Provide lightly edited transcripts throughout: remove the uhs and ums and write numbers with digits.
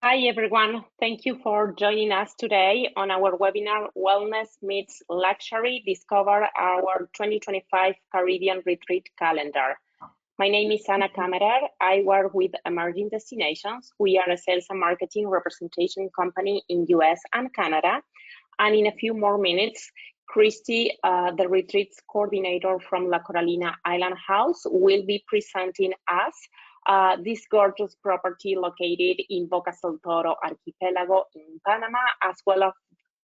Hi, everyone. Thank you for joining us today on our webinar, Wellness Meets Luxury, Discover Our 2025 Caribbean Retreat Calendar. My name is Ana Kammerer. I work with Emerging Destinations. We are a sales and marketing representation company in US and Canada. And in a few more minutes, Christy, the retreats coordinator from La Coralina Island House, will be presenting us this gorgeous property located in Bocas del Toro archipelago in Panama, as well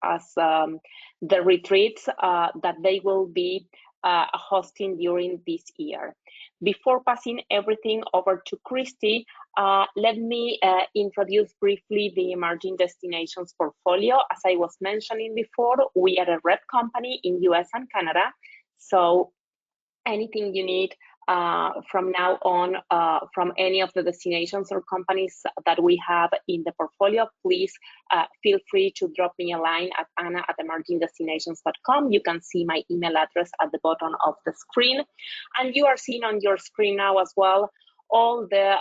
as the retreats that they will be hosting during this year. Before passing everything over to Christy, let me introduce briefly the Emerging Destinations portfolio. As I was mentioning before, we are a rep company in US and Canada, so anything you need from now on from any of the destinations or companies that we have in the portfolio, please feel free to drop me a line at anna@emergingdestinations.com. You can see my email address at the bottom of the screen, and you are seeing on your screen now as well all the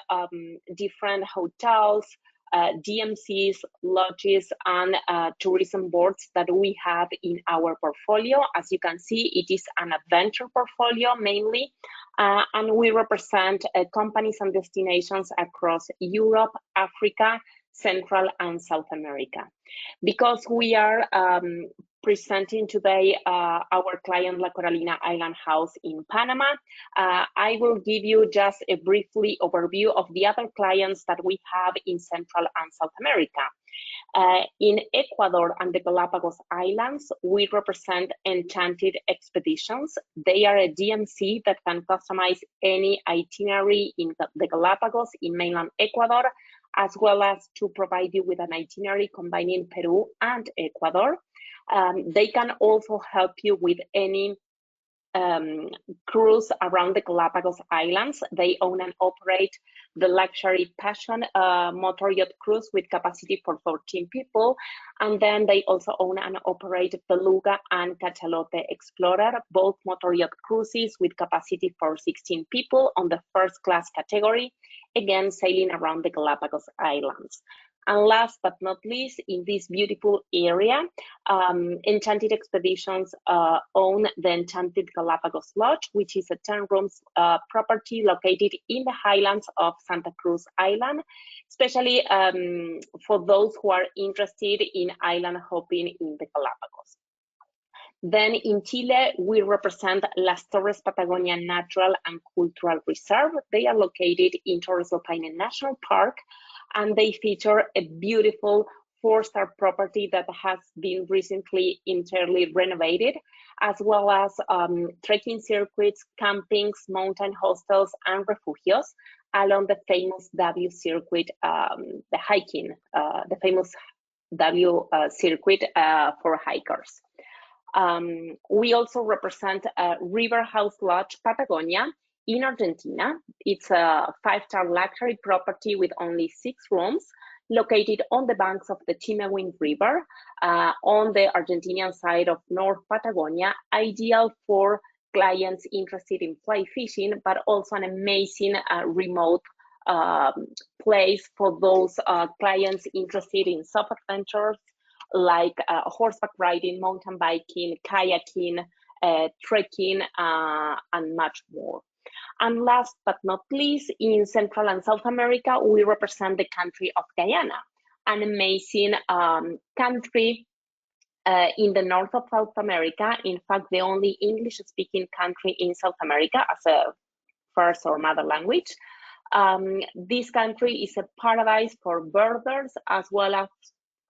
different hotels, DMCs, lodges, and tourism boards that we have in our portfolio. As you can see, it is an adventure portfolio mainly, and we represent companies and destinations across Europe, Africa, Central and South America. Because we are presenting today our client La Coralina Island House in Panama, I will give you just a briefly overview of the other clients that we have in Central and South America. In Ecuador and the Galapagos Islands, we represent Enchanted Expeditions. They are a DMC that can customize any itinerary in the Galapagos in mainland Ecuador, as well as to provide you with an itinerary combining Peru and Ecuador. They can also help you with any cruise around the Galapagos Islands. They own and operate the luxury Passion motor yacht cruise with capacity for 14 people. And then they also own and operate Beluga and Cachalote Explorer, both motor yacht cruises with capacity for 16 people on the first class category, again, sailing around the Galapagos Islands. And last but not least, in this beautiful area, Enchanted Expeditions own the Enchanted Galapagos Lodge, which is a 10-rooms property located in the highlands of Santa Cruz Island, especially for those who are interested in island hopping in the Galapagos. Then in Chile, we represent Las Torres Patagonia Natural and Cultural Reserve. They are located in Torres del Paine National Park, and they feature a beautiful 4-star property that has been recently entirely renovated, as well as trekking circuits, campings, mountain hostels, and refugios along the famous W circuit, the hiking, the famous W circuit for hikers. We also represent River House Lodge Patagonia in Argentina. It's a 5-star luxury property with only 6 rooms, located on the banks of the Chimehuin River on the Argentinian side of North Patagonia, ideal for clients interested in fly fishing, but also an amazing remote place for those clients interested in soft adventures like horseback riding, mountain biking, kayaking, trekking, and much more. And last but not least, in Central and South America, we represent the country of Guyana, an amazing country in the north of South America. In fact, the only English-speaking country in South America as a first or mother language. This country is a paradise for birders, as well as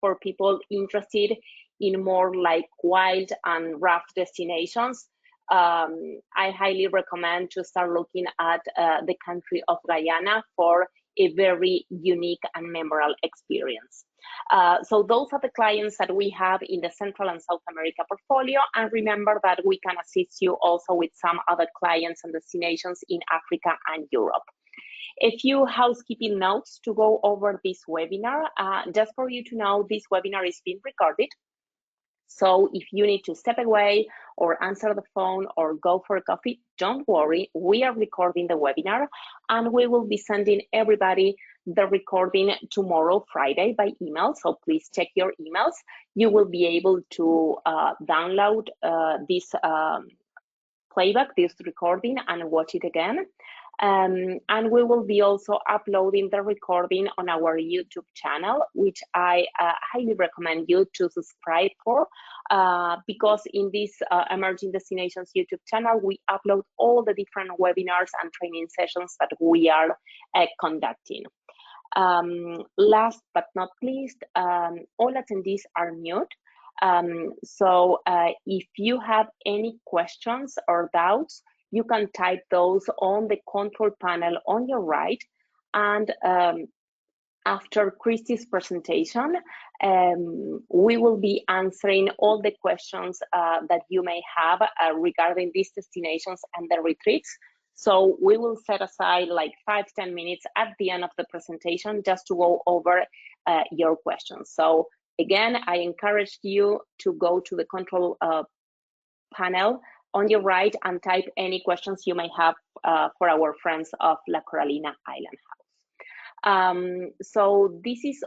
for people interested in more like wild and rough destinations. I highly recommend to start looking at the country of Guyana for a very unique and memorable experience. So those are the clients that we have in the Central and South America portfolio. And remember that we can assist you also with some other clients and destinations in Africa and Europe. A few housekeeping notes to go over this webinar. Just for you to know, this webinar is being recorded. So if you need to step away or answer the phone or go for a coffee, don't worry. We are recording the webinar and we will be sending everybody the recording tomorrow, Friday, by email. So please check your emails. You will be able to download this playback, this recording, and watch it again. And we will be also uploading the recording on our YouTube channel, which I highly recommend you to subscribe for, because in this Emerging Destinations YouTube channel, we upload all the different webinars and training sessions that we are conducting. Last but not least, all attendees are mute. So if you have any questions or doubts, you can type those on the control panel on your right. And after Christy's presentation, we will be answering all the questions that you may have regarding these destinations and the retreats. So we will set aside like 5-10 minutes at the end of the presentation just to go over your questions. So again, I encourage you to go to the control panel on your right and type any questions you may have for our friends of La Corallina Island House. So this is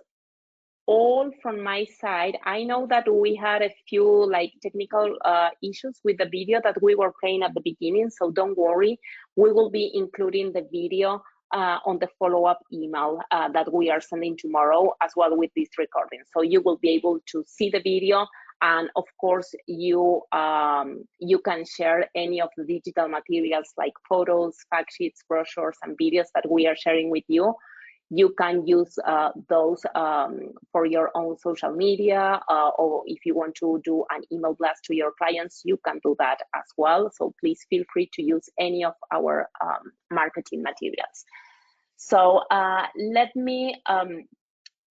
all from my side. I know that we had a few like technical issues with the video that we were playing at the beginning, so don't worry. We will be including the video on the follow-up email that we are sending tomorrow, as well with this recording. So you will be able to see the video, and of course you can share any of the digital materials like photos, fact sheets, brochures, and videos that we are sharing with you. You can use those for your own social media, or if you want to do an email blast to your clients, you can do that as well. So please feel free to use any of our marketing materials. So let me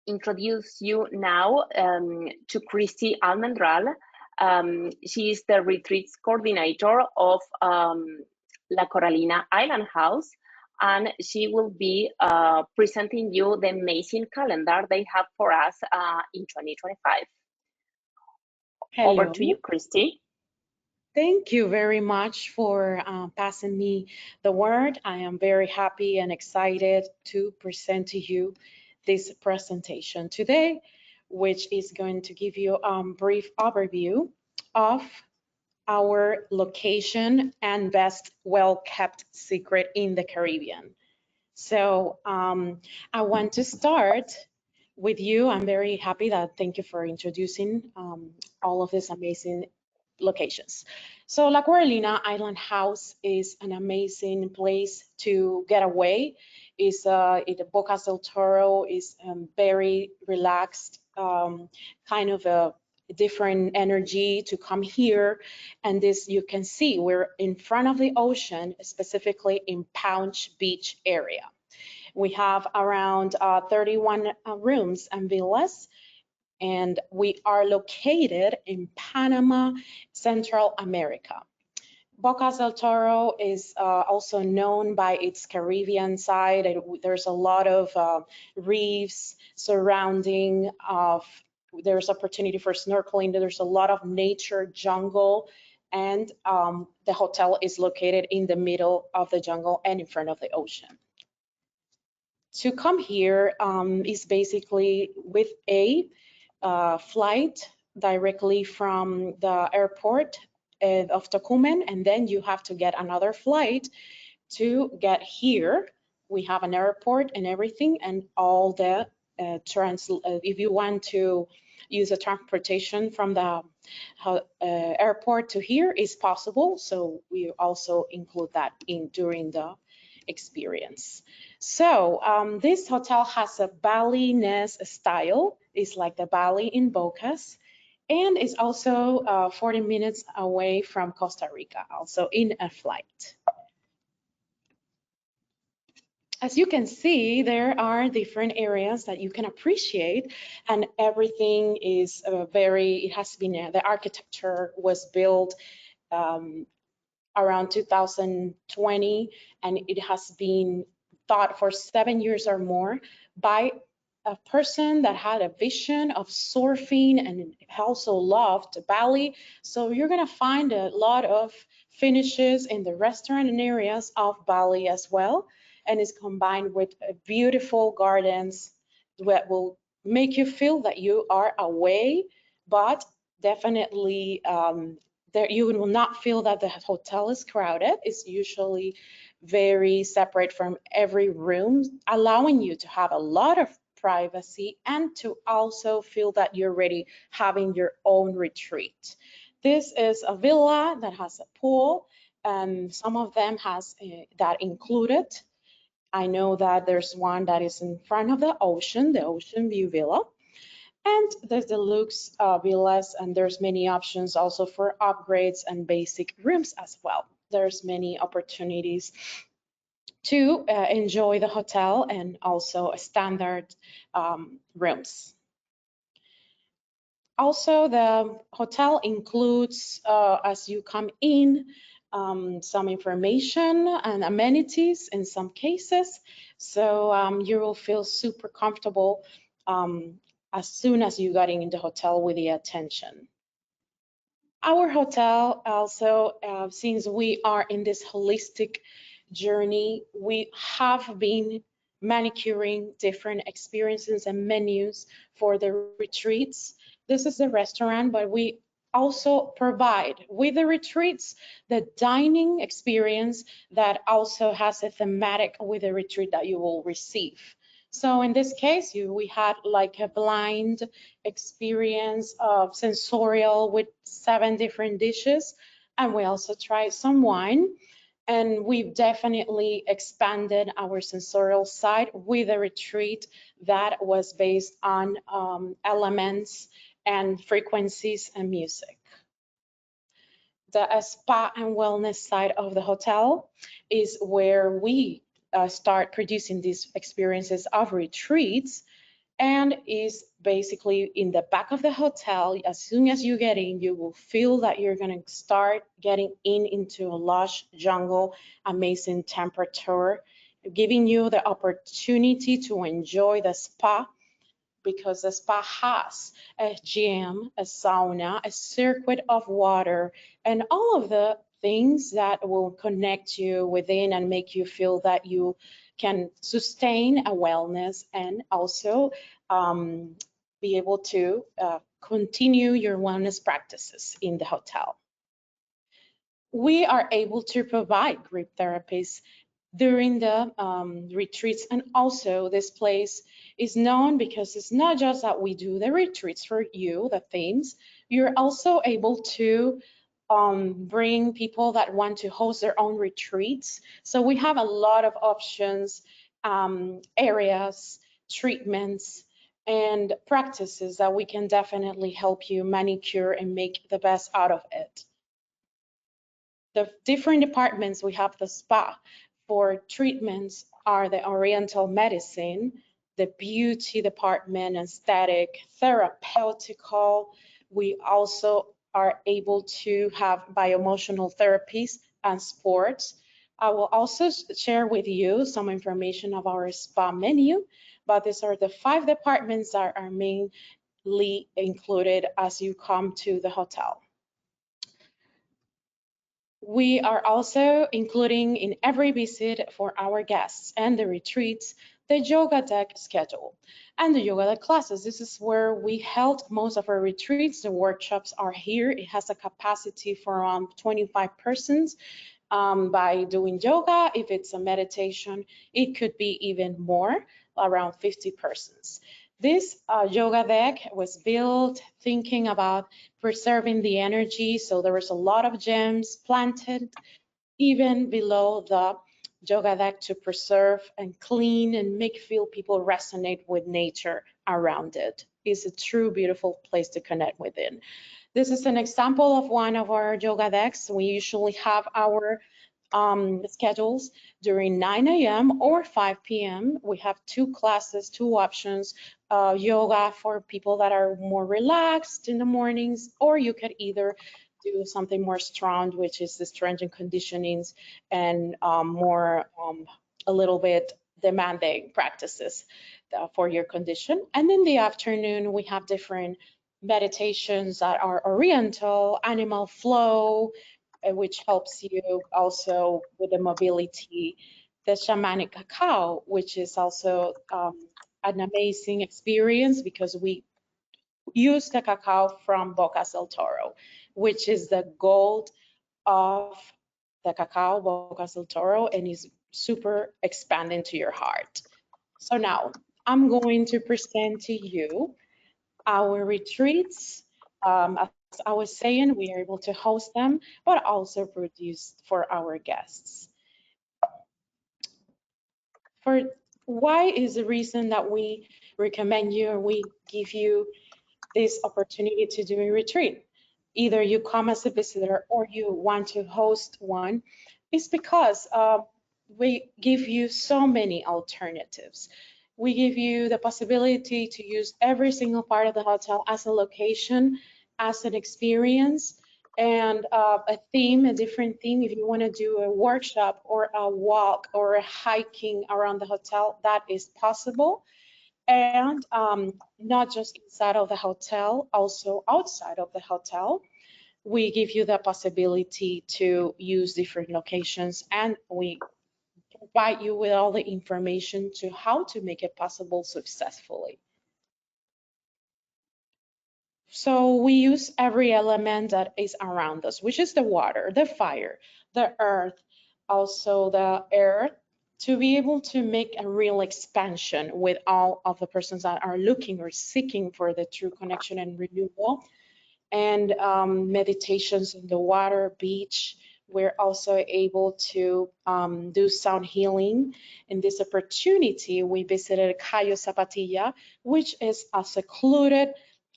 introduce you now to Christy Almendral. She is the retreats coordinator of La Corallina Island House, and she will be presenting you the amazing calendar they have for us in 2025. Hello. Over to you, Christy. Thank you very much for passing me the word. I am very happy and excited to present to you this presentation today, which is going to give you a brief overview of our location and best well-kept secret in the Caribbean. So I want to start with you. I'm very happy that thank you for introducing all of these amazing locations. So La Corallina Island House is an amazing place to get away. It's Bocas del Toro is very relaxed, kind of a different energy to come here. And this, you can see, we're in front of the ocean, specifically in Pounce Beach area. We have around 31 rooms and villas, and we are located in Panama, Central America. Bocas del Toro is also known by its Caribbean side. There's a lot of reefs surrounding there's opportunity for snorkeling. There's a lot of nature, jungle, and the hotel is located in the middle of the jungle and in front of the ocean. To come here is basically with a flight directly from the airport of Tocumen, and then you have to get another flight to get here. We have an airport and everything, and all the if you want to use a transportation from the airport to here is possible. So we also include that during the experience. So this hotel has a Balinese style. It's like the Bali in Bocas, and it's also 40 minutes away from Costa Rica, also in a flight. As you can see, there are different areas that you can appreciate, and everything is it has been, the architecture was built around 2020, and it has been thought for 7 years or more by a person that had a vision of surfing and also loved Bali. So you're gonna find a lot of finishes in the restaurant and areas of Bali as well, and it's combined with beautiful gardens that will make you feel that you are away, but definitely there you will not feel that the hotel is crowded. It's usually very separate from every room, allowing you to have a lot of privacy and to also feel that you're ready having your own retreat. This is a villa that has a pool, and some of them has that included. I know that there's one that is in front of the ocean view villa, and there's deluxe villas, and there's many options also for upgrades and basic rooms as well. There's many opportunities to enjoy the hotel and also standard rooms. Also, the hotel includes, as you come in, some information and amenities in some cases. So you will feel super comfortable as soon as you got in the hotel with the attention. Our hotel also, since we are in this holistic journey, we have been manicuring different experiences and menus for the retreats. This is the restaurant, but we also provide with the retreats the dining experience that also has a thematic with the retreat that you will receive. So in this case, we had like a blind experience of sensorial with 7 different dishes, and we also tried some wine. And we've definitely expanded our sensorial side with a retreat that was based on elements and frequencies and music. The spa and wellness side of the hotel is where we start producing these experiences of retreats, and is basically in the back of the hotel. As soon as you get in, you will feel that you're going to start getting into a lush jungle, amazing temperature, giving you the opportunity to enjoy the spa, because the spa has a gym, a sauna, a circuit of water, and all of the things that will connect you within and make you feel that you can sustain a wellness and also be able to continue your wellness practices in the hotel. We are able to provide group therapies during the retreats, and also this place is known because it's not just that we do the retreats for you, the themes, you're also able to bring people that want to host their own retreats. So we have a lot of options, areas, treatments, and practices that we can definitely help you manicure and make the best out of it. The different departments, we have the spa. For treatments are the oriental medicine, the beauty department, aesthetic, therapeutical. We also are able to have bioemotional therapies and sports. I will also share with you some information of our spa menu, but these are the 5 departments that are mainly included as you come to the hotel. We are also including in every visit for our guests and the retreats the yoga deck schedule and the yoga deck classes. This is where we held most of our retreats. The workshops are here. It has a capacity for around 25 persons. By doing yoga, if it's a meditation, it could be even more, around 50 persons. This yoga deck was built thinking about preserving the energy, so there was a lot of gems planted even below the yoga deck to preserve and clean and make feel people resonate with nature around it. It's a true beautiful place to connect within. This is an example of one of our yoga decks. We usually have our schedules during 9 a.m. or 5 p.m. We have 2 classes, 2 options, yoga for people that are more relaxed in the mornings, or you could either do something more strong, which is the strength and conditionings, and more a little bit demanding practices for your condition. And in the afternoon, we have different meditations that are oriental, animal flow, which helps you also with the mobility, the shamanic cacao, which is also an amazing experience because we use the cacao from Bocas del Toro, which is the gold of the cacao, Bocas del Toro, and is super expanding to your heart. So now I'm going to present to you our retreats. As I was saying, we are able to host them, but also produce for our guests. For why is the reason that we recommend you or we give you this opportunity to do a retreat? Either you come as a visitor or you want to host one, is because we give you so many alternatives. We give you the possibility to use every single part of the hotel as a location, as an experience, and a theme, a different theme. If you want to do a workshop or a walk or a hiking around the hotel, that is possible. And not just inside of the hotel, also outside of the hotel. We give you the possibility to use different locations, and we provide you with all the information to how to make it possible successfully. So we use every element that is around us, which is the water, the fire, the earth, also the air, to be able to make a real expansion with all of the persons that are looking or seeking for the true connection and renewal. And meditations in the water, beach. We're also able to do sound healing. In this opportunity, we visited Cayo Zapatilla, which is a secluded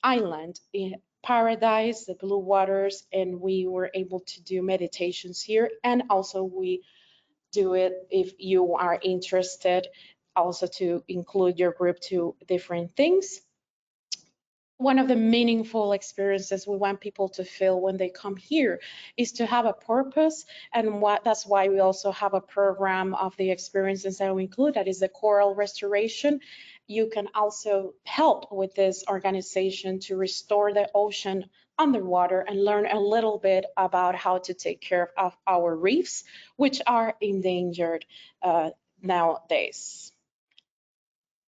island in paradise, the blue waters, and we were able to do meditations here. And also we do it if you are interested also to include your group to different things. One of the meaningful experiences we want people to feel when they come here is to have a purpose, and that's why we also have a program of the experiences that we include, that is the coral restoration. You can also help with this organization to restore the ocean underwater and learn a little bit about how to take care of our reefs, which are endangered nowadays.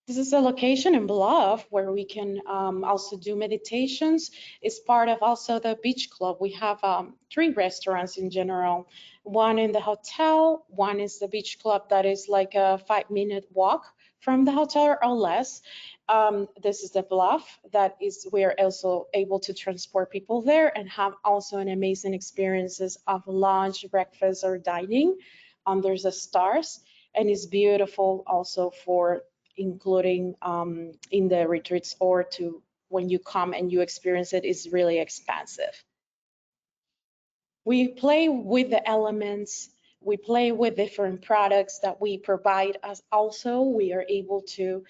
This is a location in Bluff where we can also do meditations. It's part of also the beach club. We have 3 restaurants in general. One in the hotel, one is the beach club that is like a 5-minute walk from the hotel or less. This is the Bluff that is, we are also able to transport people there and have also an amazing experiences of lunch, breakfast, or dining under the stars. And it's beautiful also for including in the retreats, or to when you come and you experience it, is really expansive. We play with the elements, we play with different products that we provide, as also we are able to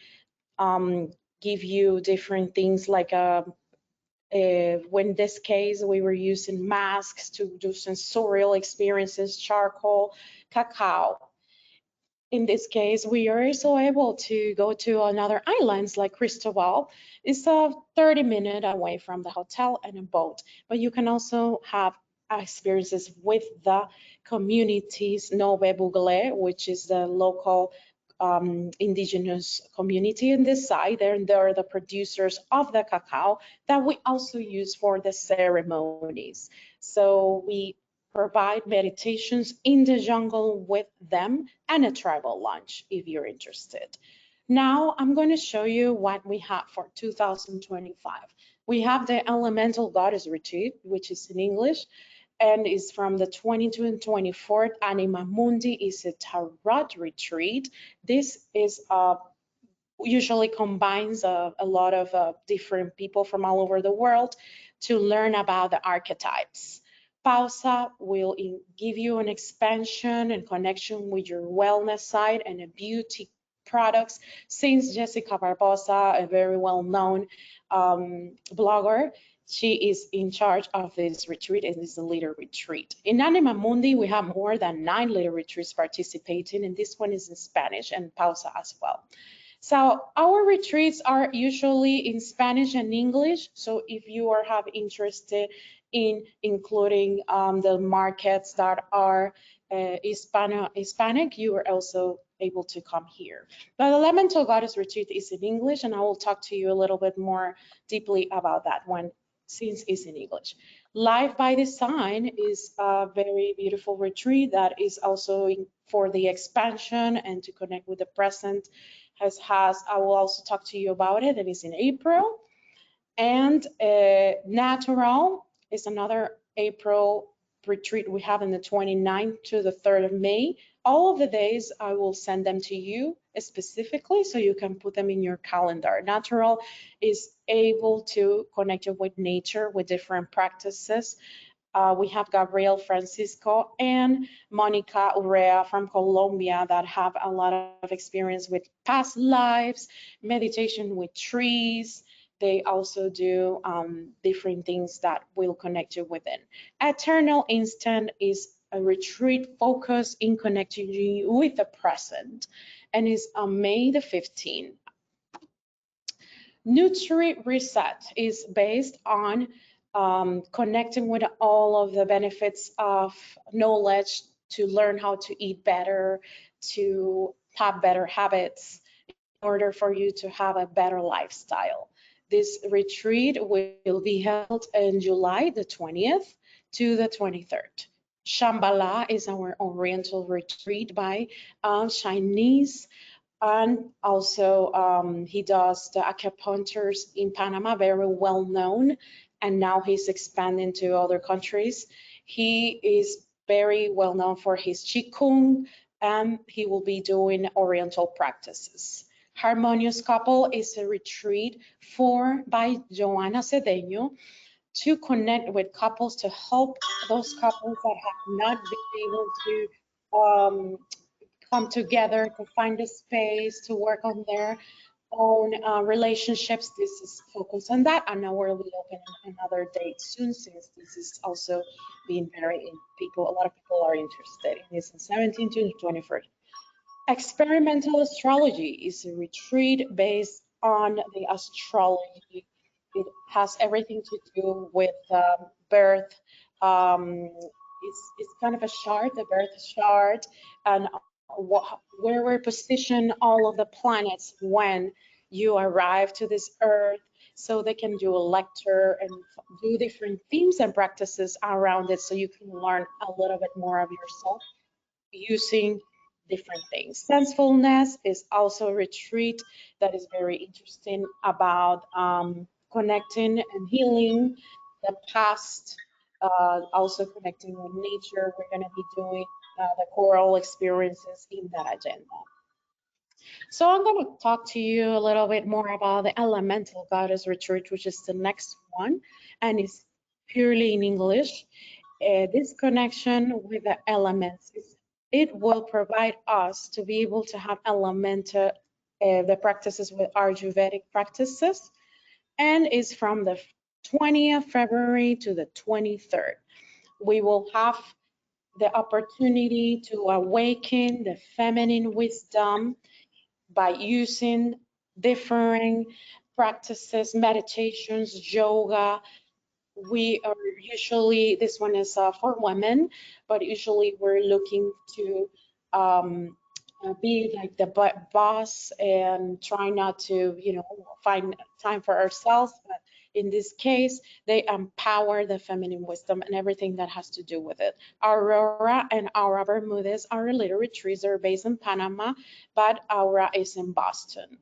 give you different things like when this case we were using masks to do sensorial experiences, charcoal, cacao. In this case, we are also able to go to another islands like Cristobal. It's a 30-minute away from the hotel and a boat, but you can also have experiences with the communities, Nove Bugle, which is the local indigenous community in this side. They're the producers of the cacao that we also use for the ceremonies. So we provide meditations in the jungle with them and a tribal lunch if you're interested. Now I'm going to show you what we have for 2025. We have the Elemental Goddess Retreat, which is in English, and is from the 22nd and 24th. Anima Mundi is a tarot retreat. This is usually combines a lot of different people from all over the world to learn about the archetypes. Pausa will give you an expansion and connection with your wellness side and a beauty products. Since Jessica Barbosa, a very well-known blogger, She is in charge of this retreat and is the leader retreat. In Anima Mundi, we have more than 9 leader retreats participating, and this one is in Spanish and Pausa as well. So our retreats are usually in Spanish and English. So if you are interested in including the markets that are Hispanic, you are also able to come here. But Elemental Goddess Retreat is in English, and I will talk to you a little bit more deeply about that one since it's in English. Life by Design is a very beautiful retreat that is also for the expansion and to connect with the present. I will also talk to you about it. It is in April. And Natural is another April retreat we have in the 29th to the 3rd of May. All of the days I will send them to you specifically so you can put them in your calendar. Natural is able to connect you with nature, with different practices. We have Gabriel Francisco and Monica Urrea from Colombia that have a lot of experience with past lives, meditation with trees. They also do different things that will connect you within. Eternal Instant is a retreat focused in connecting you with the present and is on May the 15th. Nutri Reset is based on connecting with all of the benefits of knowledge to learn how to eat better, to have better habits in order for you to have a better lifestyle. This retreat will be held in July the 20th to the 23rd. Shambhala is our Oriental retreat by Chinese, and also he does the acupunctures in Panama, very well known, and now he's expanding to other countries. He is very well known for his Qigong, and he will be doing Oriental practices. Harmonious Couple is a retreat by Joanna Cedeño to connect with couples, to help those couples that have not been able to come together, to find a space, to work on their own relationships. This is focused on that. I know we'll be opening another date soon, since this is also being very a lot of people are interested in this, in 17 to 21st. Experimental Astrology is a retreat based on the astrology. It has everything to do with birth. It's kind of a chart, the birth chart, and where we're positioned all of the planets when you arrive to this earth, so they can do a lecture and do different themes and practices around it, so you can learn a little bit more of yourself using different things. Sensefulness is also a retreat that is very interesting about connecting and healing the past, also connecting with nature. We're going to be doing the choral experiences in that agenda. So I'm going to talk to you a little bit more about the Elemental Goddess Retreat, which is the next one, and it's purely in English. This connection with the elements, it will provide us to be able to have elemental, the practices with Ayurvedic practices, and is from the 20th February to the 23rd. We will have the opportunity to awaken the feminine wisdom by using different practices, meditations, yoga. We are usually, this one is for women, but usually we're looking to be like the boss and try not to, find time for ourselves. But in this case, they empower the feminine wisdom and everything that has to do with it. Aurora and Aura Bermudez are little retreats. They're based in Panama, but Aura is in Boston.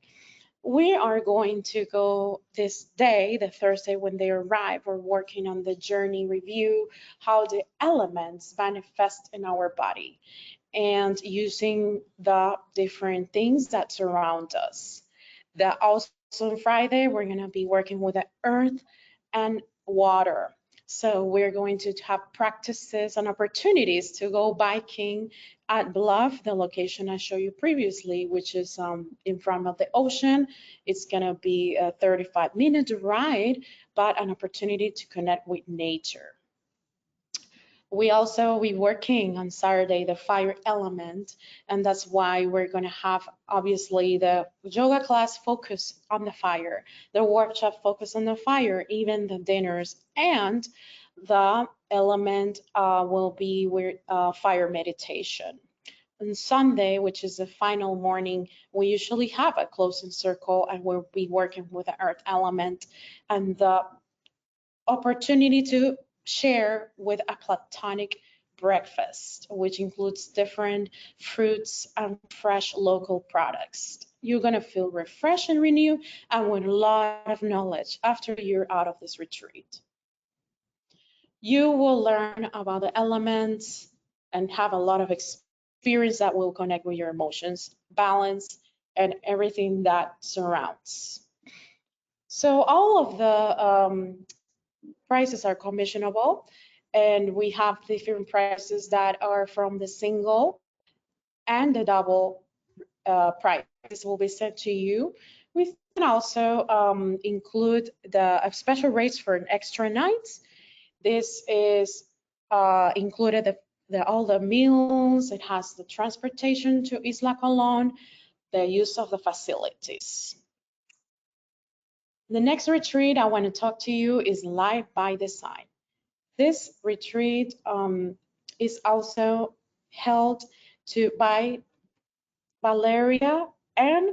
We are going to go this day, the Thursday when they arrive. We're working on the journey review, how the elements manifest in our body, and using the different things that surround us. Also on Friday, we're going to be working with the earth and water. So we're going to have practices and opportunities to go biking at Bluff, the location I showed you previously, which is in front of the ocean. It's gonna be a 35-minute ride, but an opportunity to connect with nature. We working on Saturday, the fire element, and that's why we're going to have obviously the yoga class focus on the fire, the workshop focus on the fire, even the dinners, and the element will be with fire meditation. On Sunday, which is the final morning, we usually have a closing circle and we'll be working with the earth element and the opportunity to share with a platonic breakfast, which includes different fruits and fresh local products. You're going to feel refreshed and renewed and with a lot of knowledge after you're out of this retreat. You will learn about the elements and have a lot of experience that will connect with your emotions, balance, and everything that surrounds. So all of the prices are commissionable, and we have different prices that are from the single and the double prices will be sent to you. We can also include the special rates for an extra nights. This is included all the meals. It has the transportation to Isla Colón, the use of the facilities. The next retreat I want to talk to you is Life by Design. This retreat is also held by Valeria, and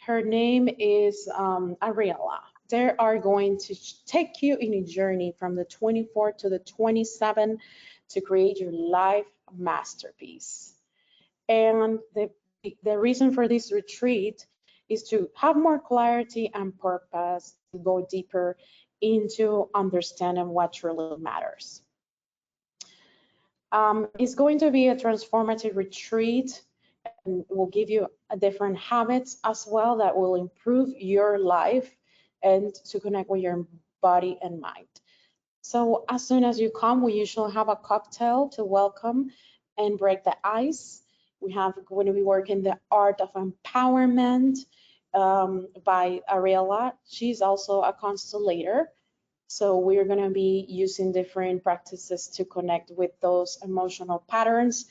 her name is Ariella. They are going to take you in a journey from the 24th to the 27th to create your life masterpiece. And the reason for this retreat is to have more clarity and purpose, to go deeper into understanding what truly matters. It's going to be a transformative retreat and will give you different habits as well that will improve your life and to connect with your body and mind. So as soon as you come, we usually have a cocktail to welcome and break the ice. We have going to be working the art of empowerment by Ariella. She's also a constellator. So we're going to be using different practices to connect with those emotional patterns.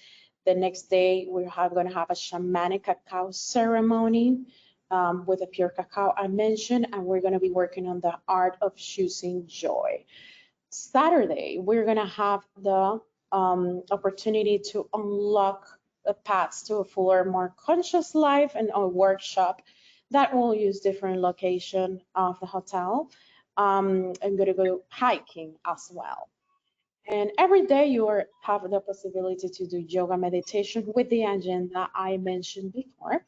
The next day, we're going to have a shamanic cacao ceremony with a pure cacao I mentioned, and we're going to be working on the art of choosing joy. Saturday, we're going to have the opportunity to unlock the paths to a fuller, more conscious life and a workshop that will use different location of the hotel. I'm going to go hiking as well. And every day you have the possibility to do yoga meditation with the agenda I mentioned before.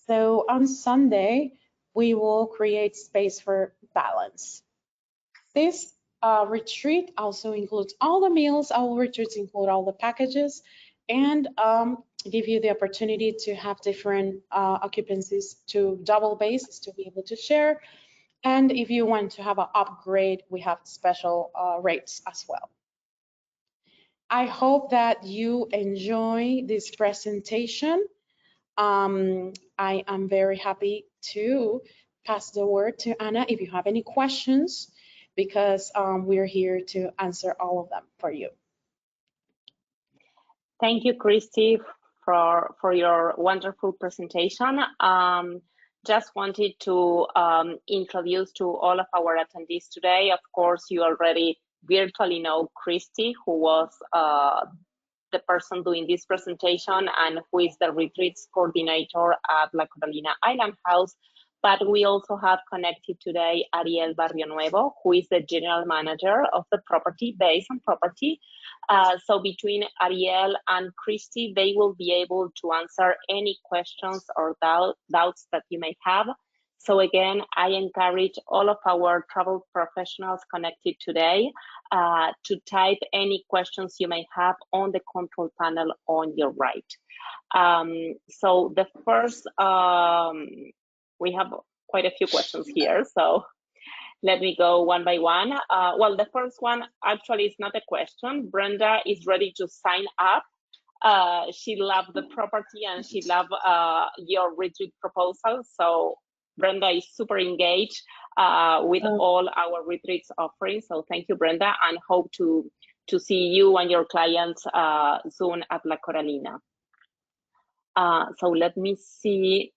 So on Sunday, we will create space for balance. This retreat also includes all the meals. Our retreats include all the packages and give you the opportunity to have different occupancies to double bases to be able to share. And if you want to have an upgrade, we have special rates as well. I hope that you enjoy this presentation. I am very happy to pass the word to Anna if you have any questions, because we're here to answer all of them for you. Thank you, Christy, for your wonderful presentation. Just wanted to introduce to all of our attendees today. Of course, you already virtually know Christy, who was the person doing this presentation and who is the retreats coordinator at La Carolina Island House. But we also have connected today Ariel Barrio Nuevo, who is the general manager of the property, based on property. So between Ariel and Christy, they will be able to answer any questions or doubts that you may have. So again, I encourage all of our travel professionals connected today to type any questions you may have on the control panel on your right. So the first, we have quite a few questions here. So Let me go one by one. Well, the first one actually is not a question. Brenda is ready to sign up. She loved the property and she loved your retreat proposal. So Brenda is super engaged with all our retreats offerings. So thank you, Brenda, and hope to see you and your clients soon at La Coralina. So let me see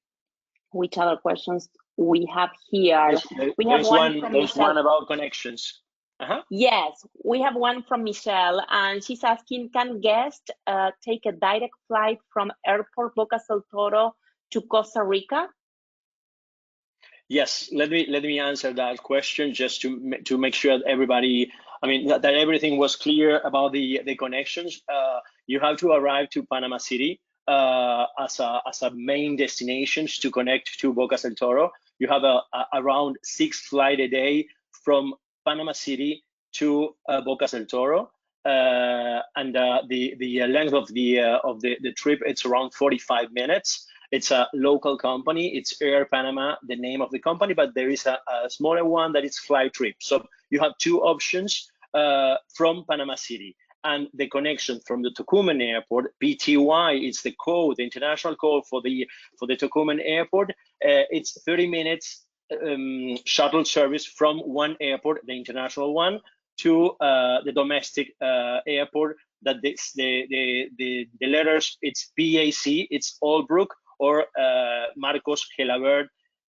which other questions we have here. There's one about connections. Yes, we have one from Michelle, and she's asking, can guests take a direct flight from airport Bocas del Toro to Costa Rica? Yes, let me answer that question just to make sure that everybody, that everything was clear about the connections. You have to arrive to Panama City as a main destination to connect to Bocas del Toro. You have around 6 flights a day from Panama City to Bocas del Toro, and the length of the trip, it's around 45 minutes. It's a local company. It's Air Panama, the name of the company, but there is a smaller one that is Fly Trip. So you have 2 options from Panama City, and the connection from the Tocumen Airport, PTY, it's the code, the international code for the Tocumen Airport. It's 30 minutes shuttle service from one airport, the international one, to the domestic airport. That the letters, it's PAC, it's Albrook or Marcos Gelabert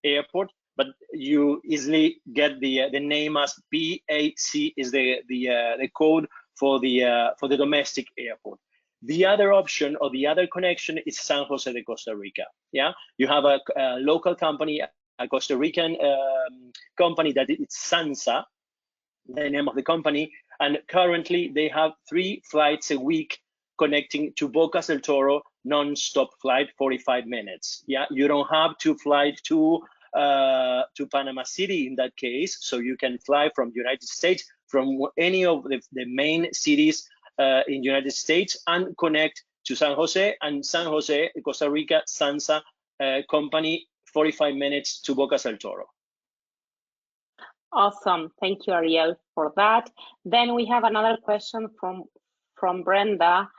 Airport, but you easily get the name as PAC is the code for the domestic airport. The other option or the other connection is San Jose de Costa Rica. Yeah, you have a local company, a Costa Rican company that it's Sansa, the name of the company, and currently they have 3 flights a week connecting to Bocas del Toro, non-stop flight, 45 minutes. Yeah, you don't have to fly to Panama City in that case, so you can fly from the United States, from any of the main cities in the United States, and connect to San Jose, and San Jose, Costa Rica, Sansa company, 45 minutes to Bocas del Toro. Awesome. Thank you, Ariel, for that. Then we have another question from Brenda.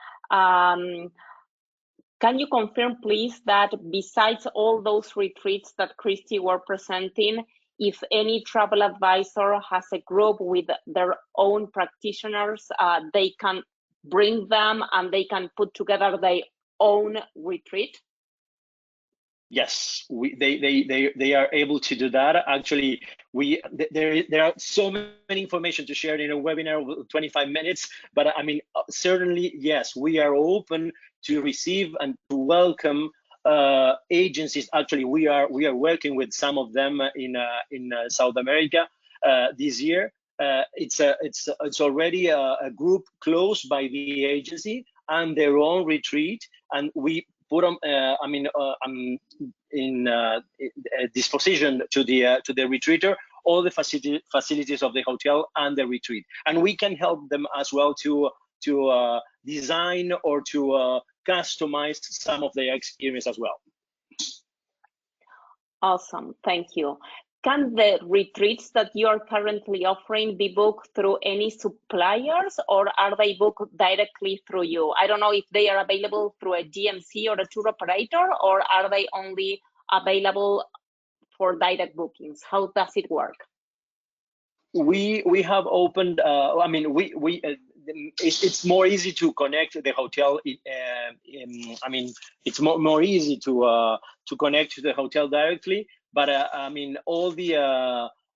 Can you confirm, please, that besides all those retreats that Christy were presenting, if any travel advisor has a group with their own practitioners, they can bring them and they can put together their own retreat? Yes, they are able to do that. Actually, there are so many information to share in a webinar of 25 minutes, but certainly, yes, we are open to receive and to welcome agencies. Actually, we are working with some of them in South America this year. It's already a group closed by the agency and their own retreat, and we put them in disposition to the retreater all the facilities of the hotel and the retreat, and we can help them as well to design or to customize some of their experience as well. Awesome, thank you. Can the retreats that you are currently offering be booked through any suppliers, or are they booked directly through you? I don't know if they are available through a DMC or a tour operator, or are they only available for direct bookings? How does it work? We have opened. It's more easy to connect the hotel. It's more easy to connect to the hotel directly. But all the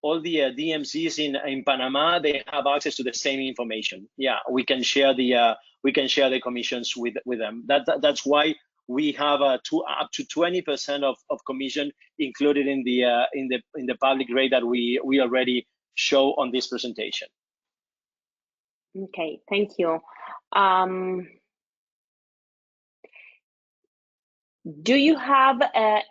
DMCs in Panama, they have access to the same information. Yeah, we can share the commissions with them. That's why we have up to 20% of commission included in the public rate that we already show on this presentation. Okay, thank you. Do you have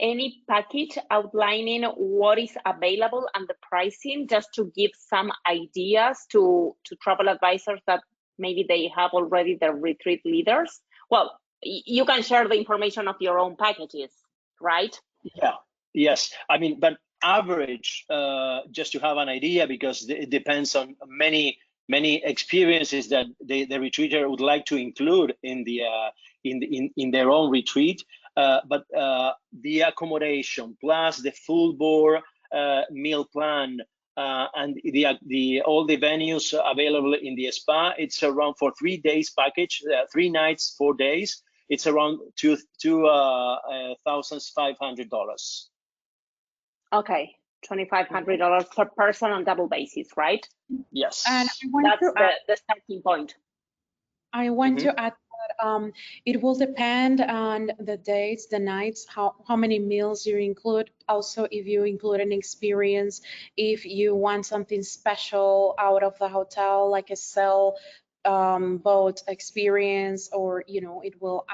any package outlining what is available and the pricing, just to give some ideas to travel advisors that maybe they have already their retreat leaders? Well, you can share the information of your own packages, right? Yeah. Yes. But average, just to have an idea, because it depends on many experiences that the retreater would like to include in their own retreat. But the accommodation plus the full board meal plan and all the venues available in the spa, it's around, for 3 days package, 3 nights, 4 days, it's around $2,500. Okay, $2,500 per person on double basis, right? Yes. And that's the starting point. I want to add that it will depend on the dates, the nights, how many meals you include. Also, if you include an experience, if you want something special out of the hotel, like a sail boat experience, or it will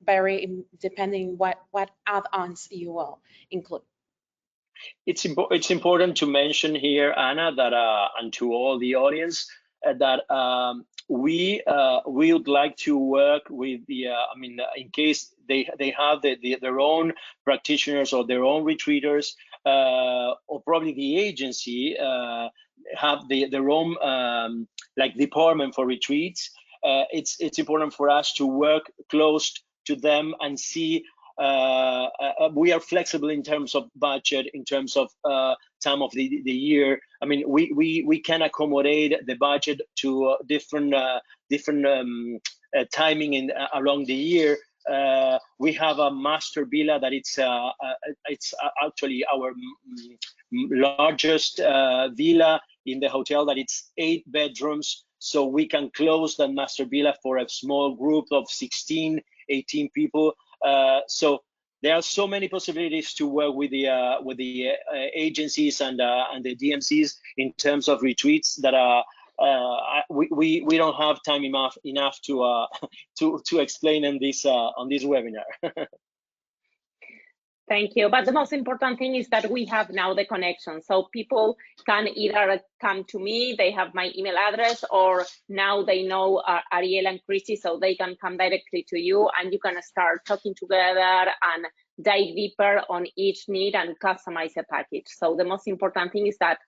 vary depending what add-ons you will include. It's important to mention here, Anna, that and to all the audience, that we would like to work with the in case they have their own practitioners or their own retreaters, or probably the agency have their own like department for retreats. It's important for us to work close to them and see. We are flexible in terms of budget, in terms of time of the year. I mean, we can accommodate the budget to different timing along the year. We have a master villa that it's actually our largest villa in the hotel, that it's 8 bedrooms. So we can close that master villa for a small group of 16, 18 people. So there are so many possibilities to work with the agencies and the DMCs in terms of retreats that we don't have time enough to explain in this on this webinar. Thank you. But the most important thing is that we have now the connection. So people can either come to me, they have my email address, or now they know Ariel and Christy, so they can come directly to you and you can start talking together and dive deeper on each need and customize a package. So the most important thing is that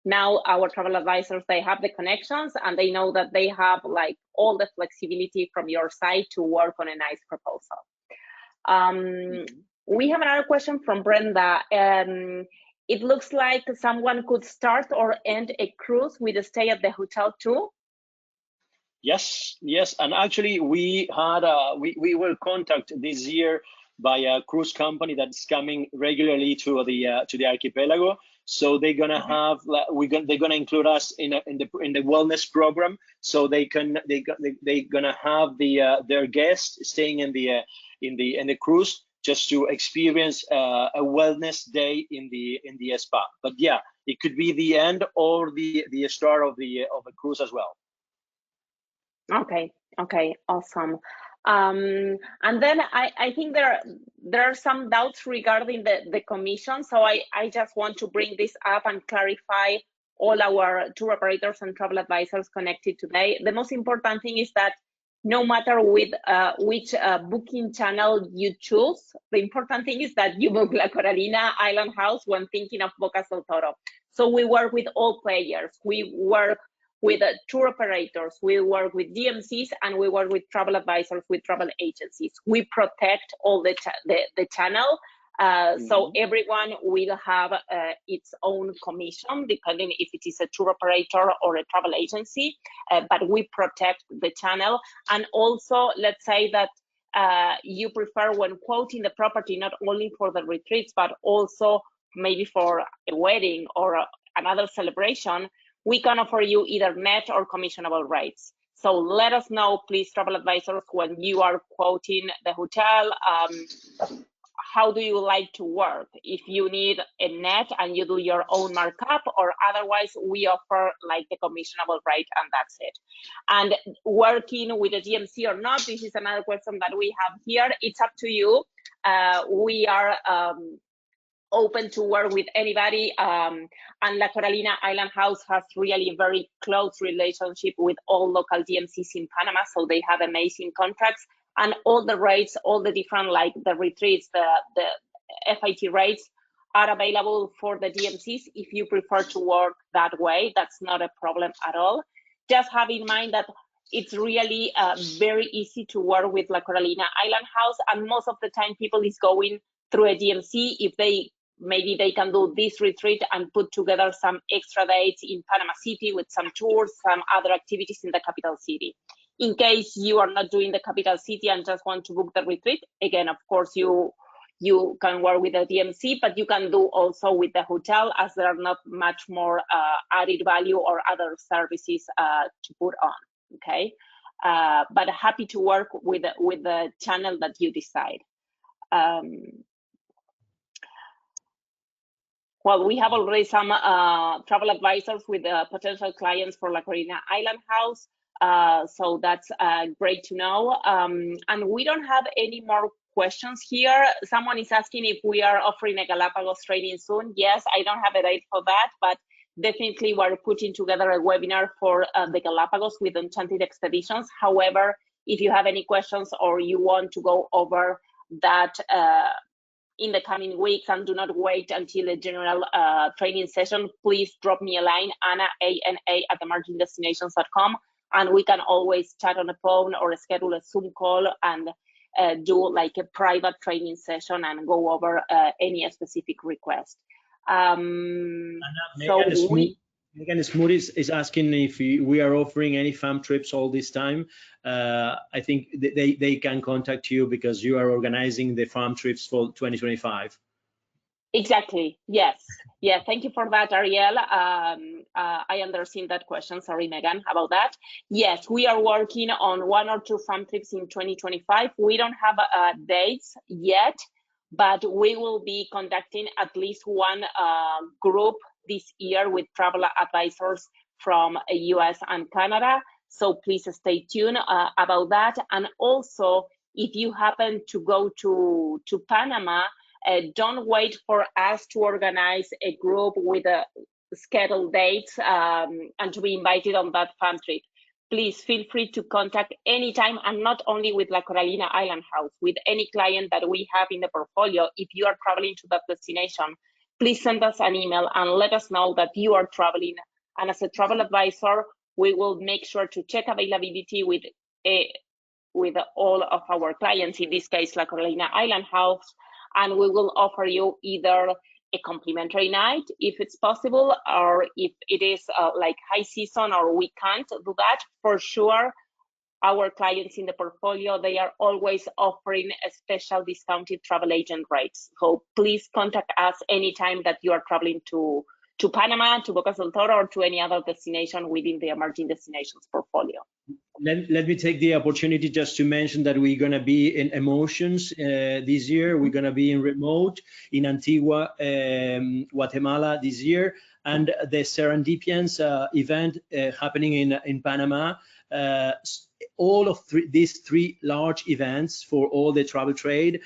now our travel advisors, they have the connections and they know that they have like all the flexibility from your side to work on a nice proposal. We have another question from Brenda. It looks like someone could start or end a cruise with a stay at the hotel too. Yes, and actually we had we were contacted this year by a cruise company that's coming regularly to the archipelago. So they're gonna have they're gonna include us in the wellness program. So they're gonna have their guests staying in the cruise, just to experience a wellness day in the spa. But yeah, it could be the end or the start of a cruise as well. Okay, awesome. And then I think there are some doubts regarding the commission. So I just want to bring this up and clarify all our tour operators and travel advisors connected today. The most important thing is that no matter with which booking channel you choose, the important thing is that you book La Coralina Island House when thinking of Bocas del Toro. So we work with all players. We work with tour operators, we work with DMCs, and we work with travel advisors, with travel agencies. We protect all the channel. So everyone will have its own commission, depending if it is a tour operator or a travel agency, but we protect the channel. And also, let's say that you prefer, when quoting the property, not only for the retreats, but also maybe for a wedding or another celebration, we can offer you either net or commissionable rates. So let us know, please, travel advisors, when you are quoting the hotel, how do you like to work? If you need a net and you do your own markup, or otherwise we offer like the commissionable rate and that's it. And working with a DMC or not, this is another question that we have here. It's up to you. We are open to work with anybody, and La Coralina Island House has really a very close relationship with all local DMCs in Panama, so they have amazing contracts, and all the rates, all the different, like the retreats, the FIT rates are available for the DMCs if you prefer to work that way. That's not a problem at all. Just have in mind that it's really very easy to work with La Coralina Island House, and most of the time people is going through a DMC if maybe they can do this retreat and put together some extra dates in Panama City with some tours, some other activities in the capital city. In case you are not doing the capital city and just want to book the retreat, again, of course, you can work with the DMC, but you can do also with the hotel, as there are not much more added value or other services to put on, okay? But happy to work with the channel that you decide. Well, we have already some travel advisors with potential clients for La Coralina Island House. So that's great to know. And we don't have any more questions here. Someone is asking if we are offering a Galapagos training soon. Yes, I don't have a date for that, but definitely we're putting together a webinar for the Galapagos with Enchanted Expeditions. However, if you have any questions or you want to go over that in the coming weeks and do not wait until a general training session, please drop me a line, Ana, A-N-A, @emergingdestinations.com, and we can always chat on the phone or schedule a Zoom call and do like a private training session and go over any specific request. Megan Smoot is asking if we are offering any fam trips all this time. I think they can contact you because you are organizing the farm trips for 2025. Exactly. Yes. Yeah. Thank you for that, Ariel. I understand that question. Sorry, Megan, about that. Yes, we are working on 1 or 2 farm trips in 2025. We don't have dates yet, but we will be conducting at least one group this year with travel advisors from US and Canada. So please stay tuned about that. And also, if you happen to go to Panama, don't wait for us to organize a group with scheduled dates and to be invited on that fun trip. Please feel free to contact anytime, and not only with La Coralina Island House, with any client that we have in the portfolio. If you are traveling to that destination, please send us an email and let us know that you are traveling. And as a travel advisor, we will make sure to check availability with all of our clients, in this case, La Coralina Island House, and we will offer you either a complimentary night if it's possible, or if it is like high season or we can't do that, for sure our clients in the portfolio, they are always offering a special discounted travel agent rates. So please contact us anytime that you are traveling to Panama, to Bocas del Toro, or to any other destination within the Emerging Destinations portfolio. Let me take the opportunity just to mention that we're going to be in Emotions this year. We're going to be in remote in Antigua, Guatemala this year, and the Serendipians event happening in Panama. All of these 3 large events for all the travel trade,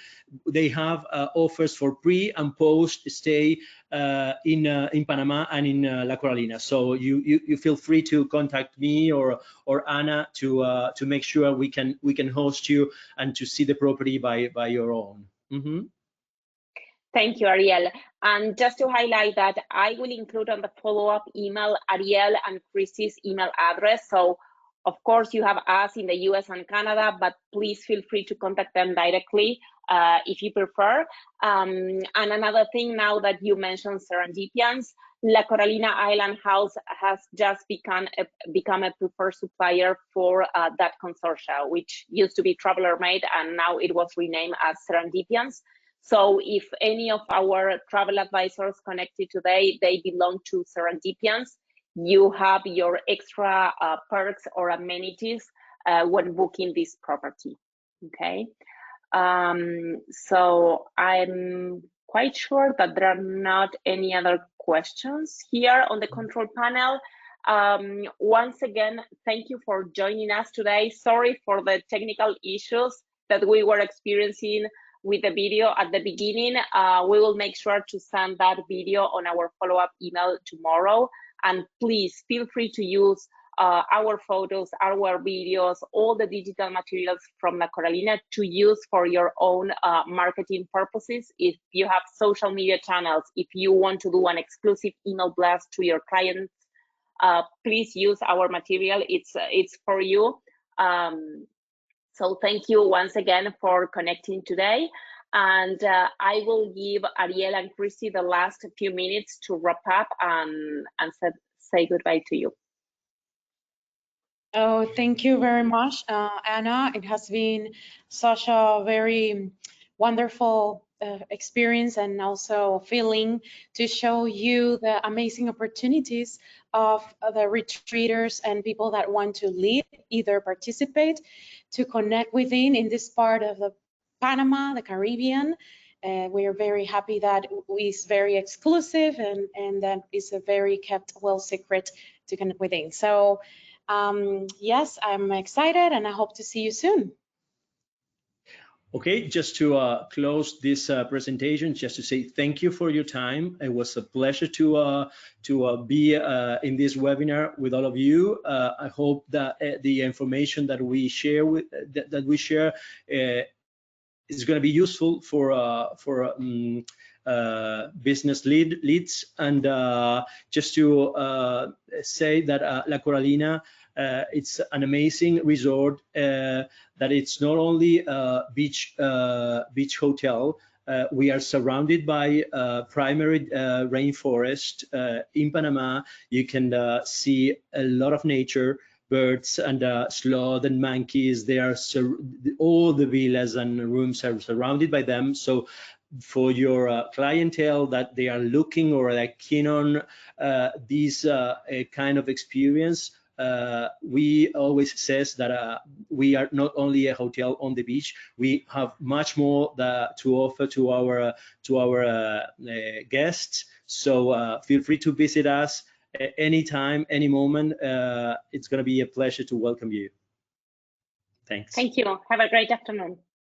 they have offers for pre and post stay in Panama and in La Coralina. So you feel free to contact me or Ana to make sure we can host you and to see the property by your own. Mm-hmm. Thank you, Ariel. And just to highlight that, I will include on the follow-up email Ariel and Chrissy's email address. So of course, you have us in the US and Canada, but please feel free to contact them directly if you prefer. And another thing, now that you mentioned Serendipians, La Coralina Island House has just become a preferred supplier for that consortia, which used to be Traveler Made, and now it was renamed as Serendipians. So if any of our travel advisors connected today, they belong to Serendipians, you have your extra perks or amenities when booking this property, okay? So I'm quite sure that there are not any other questions here on the control panel. Once again, thank you for joining us today. Sorry for the technical issues that we were experiencing with the video at the beginning. We will make sure to send that video on our follow-up email tomorrow. And please feel free to use our photos, our videos, all the digital materials from La Coralina to use for your own marketing purposes. If you have social media channels, if you want to do an exclusive email blast to your clients, please use our material. It's for you. So thank you once again for connecting today. And I will give Ariel and Christy the last few minutes to wrap up and say goodbye to you. Oh, thank you very much, Anna. It has been such a very wonderful experience and also feeling to show you the amazing opportunities of the retreaters and people that want to lead, either participate, to connect within in this part of the Panama, the Caribbean. We are very happy that it's very exclusive and that it's a very kept well secret to connect within. So yes, I'm excited and I hope to see you soon. Okay, just to close this presentation, just to say thank you for your time. It was a pleasure to be in this webinar with all of you. I hope that the information that we share is going to be useful for business leads. And just to say that La Coralina, it's an amazing resort that it's not only a beach hotel. We are surrounded by primary rainforest in Panama. You can see a lot of nature, birds and sloth and monkeys. They are all the villas and rooms are surrounded by them. So for your clientele that they are looking or are keen on this kind of experience, we always says that we are not only a hotel on the beach. We have much more to offer to our guests. So feel free to visit us anytime, any moment. It's going to be a pleasure to welcome you. Thanks. Thank you. Have a great afternoon.